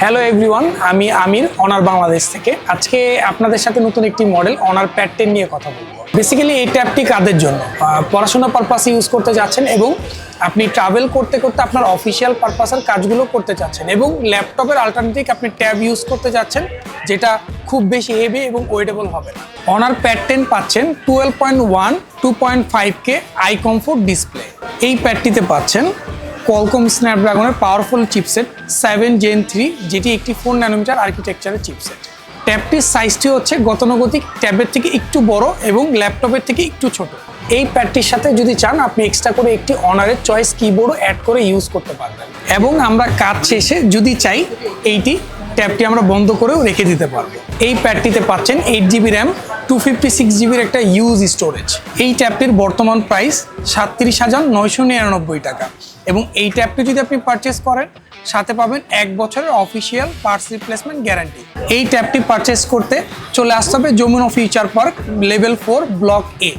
Hello everyone, আমি আমির honour Bangladesh থেকে। আজকে আপনাদের সাথে নতুন একটি মডেল অনার প্যাড 10 নিয়ে কথা বলবো। বেসিক্যালি এই ট্যাবটি কাদের জন্য? পড়াশোনা পারপাসে ইউজ করতে যাচ্ছেন এবং আপনি ট্রাভেল করতে করতে আপনার অফিসিয়াল পারপাসের কাজগুলো করতে চাচ্ছেন এবং ল্যাপটপের অল্টারনেটিভ আপনি ট্যাব ইউজ করতে যাচ্ছেন, যেটা খুব বেশি হেভি এবং ওয়েটেবল হবে না। অনার প্যাড 10 পাচ্ছেন 12.1 2.5K আই কমফোর্ট ডিসপ্লে। এই প্যাডটিতে পাচ্ছেন কোয়ালকম স্ন্যাপড্রাগনের পাওয়ারফুল চিপসেট 7 Gen 3, যেটি একটি 4 ন্যানোমিটার আর্কিটেকচারের চিপসেট। ট্যাবটির সাইজটি হচ্ছে গতানুগতিক ট্যাবের থেকে একটু বড় এবং ল্যাপটপের থেকে একটু ছোট। এই প্যাডটির সাথে যদি চান আপনি এক্সট্রা করে একটি অনারের চয়েস কিবোর্ডও অ্যাড করে ইউজ করতে পারবেন এবং আমরা কাজ শেষে যদি চাই ট্যাবটি আমরা বন্ধ করেও রেখে দিতে পারবো। এই প্যাডটিতে পাচ্ছেন 8GB র্যাম 256GBর একটা ইউজ স্টোরেজ। এই ট্যাবটির বর্তমান প্রাইস 37,999 টাকা এবং এই ট্যাবটি যদি আপনি পারচেস করেন সাথে পাবেন 1 বছরের অফিসিয়াল পার্টস রিপ্লেসমেন্ট গ্যারান্টি। এই ট্যাবটি পারচেস করতে চলে আসতে হবে Jamuna future park level 4 block A।